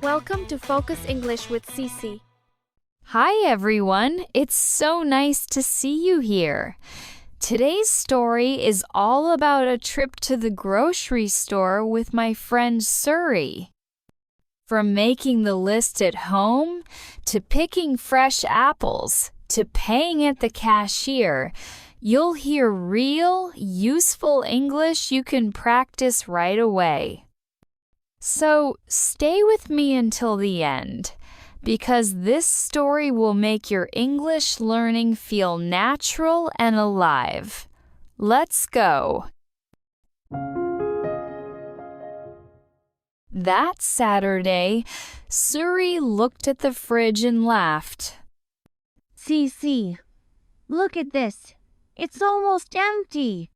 Welcome to Focus English with Cece. Hi everyone, it's so nice to see you here. Today's story is all about a trip to the grocery store with my friend Suri. From making the list at home, to picking fresh apples, to paying at the cashier, you'll hear real, useful English you can practice right away. So stay with me until the end, because this story will make your English learning feel natural and alive. Let's go. That Saturday, Suri looked at the fridge and laughed. Cece, look at this. It's almost empty.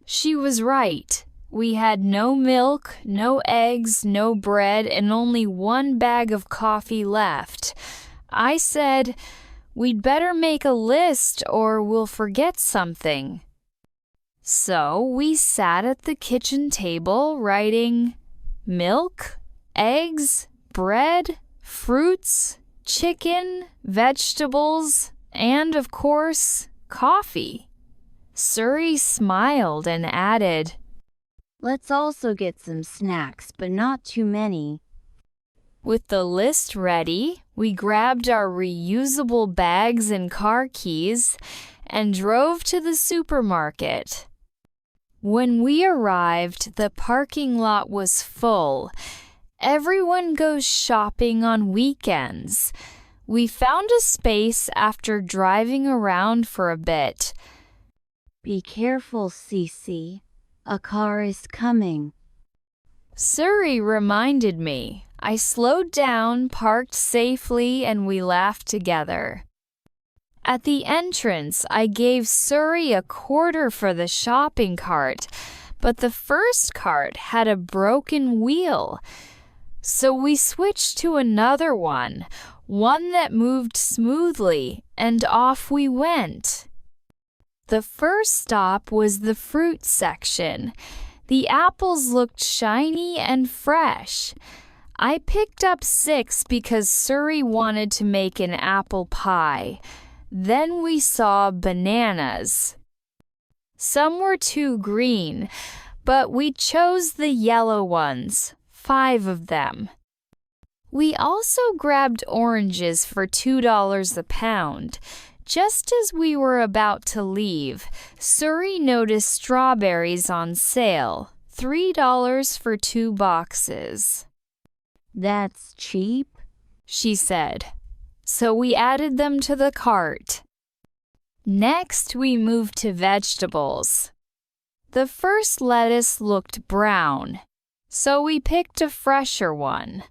She was right. We had no milk, no eggs, no bread, and only one bag of coffee left. I said, we'd better make a list or we'll forget something. So we sat at the kitchen table writing milk, eggs, bread, fruits, chicken, vegetables, and of course, coffee. Suri smiled and added, Let's also get some snacks, but not too many. With the list ready, we grabbed our reusable bags and car keys and drove to the supermarket. When we arrived, the parking lot was full. Everyone goes shopping on weekends. We found a space after driving around for a bit. Be careful, Cece. A car is coming. Suri reminded me. I slowed down, parked safely, and we laughed together. At the entrance, I gave Suri a quarter for the shopping cart, but the first cart had a broken wheel. So we switched to another one that moved smoothly, and off we went. The first stop was the fruit section. The apples looked shiny and fresh. I picked up 6 because Suri wanted to make an apple pie. Then we saw bananas. Some were too green, but we chose the yellow ones, 5 of them. We also grabbed oranges for $2 a pound. Just as we were about to leave, Suri noticed strawberries on sale, $3 for 2 boxes. That's cheap, she said. So we added them to the cart. Next, we moved to vegetables. The first lettuce looked brown, so we picked a fresher one.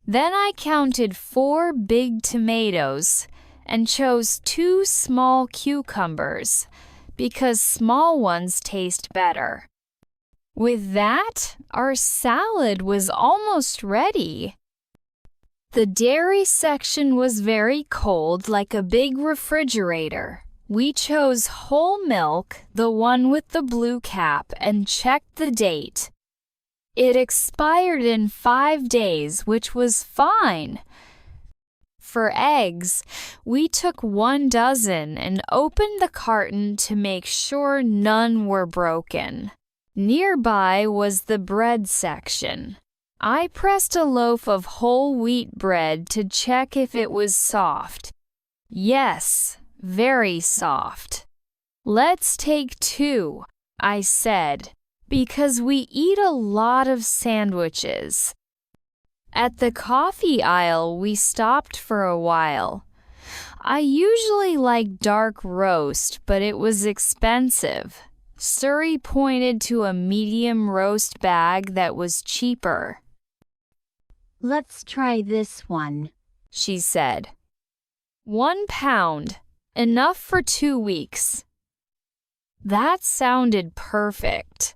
Then I counted 4 big tomatoes and chose 2 small cucumbers because small ones taste better. With that, our salad was almost ready. The dairy section was very cold, like a big refrigerator. We chose whole milk, the one with the blue cap, and checked the date. It expired in 5 days, which was fine. For eggs, we took 1 dozen and opened the carton to make sure none were broken. Nearby was the bread section. I pressed a loaf of whole wheat bread to check if it was soft. Yes, very soft. Let's take 2, I said, because we eat a lot of sandwiches. At the coffee aisle, we stopped for a while. I usually like dark roast, but it was expensive. Suri pointed to a medium roast bag that was cheaper. Let's try this one, she said. 1 pound, enough for 2 weeks. That sounded perfect.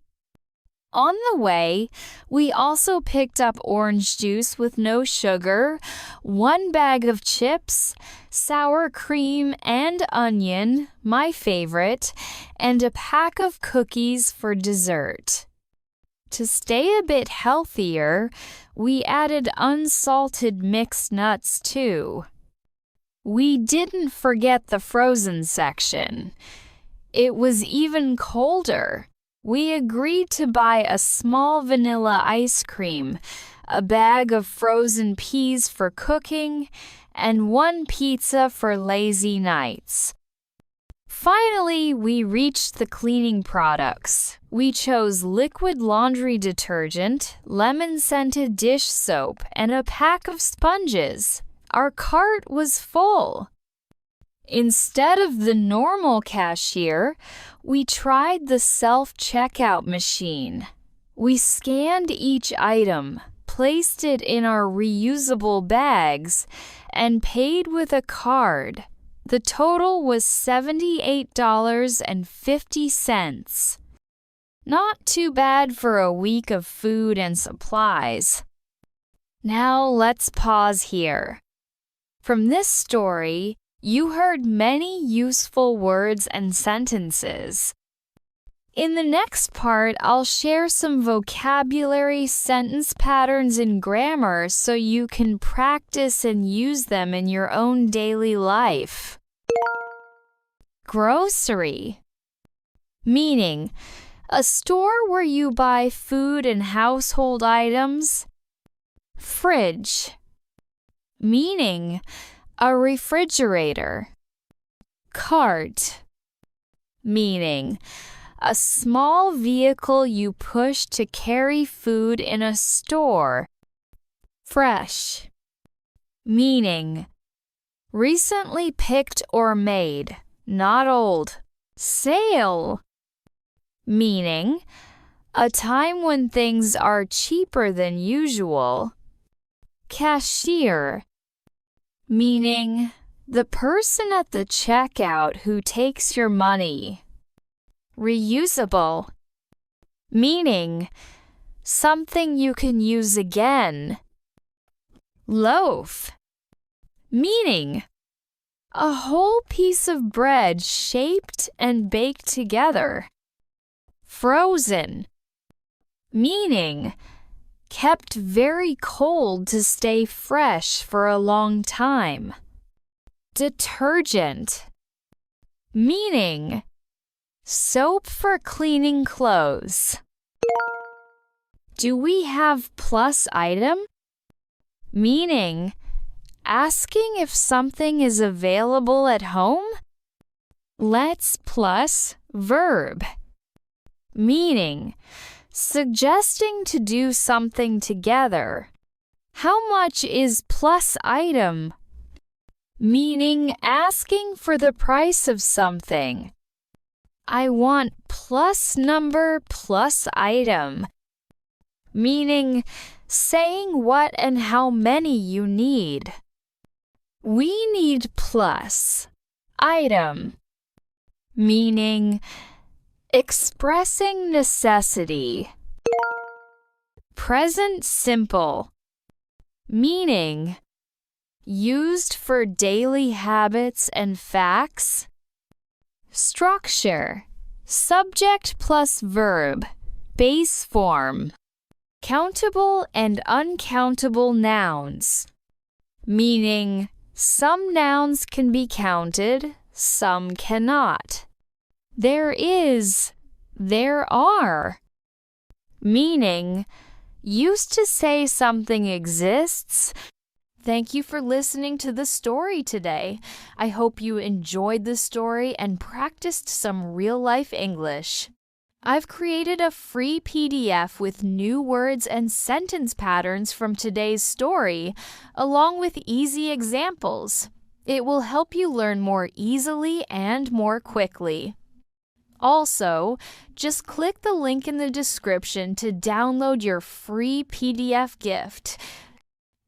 On the way, we also picked up orange juice with no sugar, 1 bag of chips, sour cream and onion, my favorite, and a pack of cookies for dessert. to stay a bit healthier, we added unsalted mixed nuts too. We didn't forget the frozen section. It was even colder. We agreed to buy a small vanilla ice cream, a bag of frozen peas for cooking, and one pizza for lazy nights. Finally, we reached the cleaning products. We chose liquid laundry detergent, lemon-scented dish soap, and a pack of sponges. Our cart was full. Instead of the normal cashier, we tried the self-checkout machine. We scanned each item, placed it in our reusable bags, and paid with a card. The total was $78.50. Not too bad for a week of food and supplies. Now let's pause here. From this story, you heard many useful words and sentences. In the next part, I'll share some vocabulary, sentence patterns, and grammar so you can practice and use them in your own daily life. Grocery. Meaning, a store where you buy food and household items. Fridge. Meaning, a refrigerator. Cart. Meaning, a small vehicle you push to carry food in a store. Fresh. Meaning, recently picked or made, not old. Sale. Meaning, a time when things are cheaper than usual. Cashier. Meaning, the person at the checkout who takes your money. Reusable. Meaning, something you can use again. Loaf. Meaning, a whole piece of bread shaped and baked together. Frozen. Meaning, kept very cold to stay fresh for a long time. Detergent. Meaning, soap for cleaning clothes. Do we have plus item? Meaning, asking if something is available at home. Let's plus verb. Meaning, suggesting to do something together. How much is plus item? Meaning, asking for the price of something. I want plus number plus item. Meaning, saying what and how many you need. We need plus item. Meaning, expressing necessity. Present simple. Meaning, used for daily habits and facts. Structure. Subject plus verb. Base form. Countable and uncountable nouns. Meaning, some nouns can be counted, some cannot. There is, there are. Meaning, used to say something exists. Thank you for listening to the story today. I hope you enjoyed the story and practiced some real-life English. I've created a free PDF with new words and sentence patterns from today's story, along with easy examples. It will help you learn more easily and more quickly. Also, just click the link in the description to download your free PDF gift.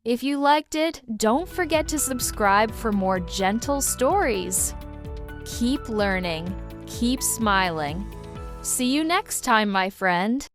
If you liked it, don't forget to subscribe for more gentle stories. Keep learning, keep smiling. See you next time, my friend.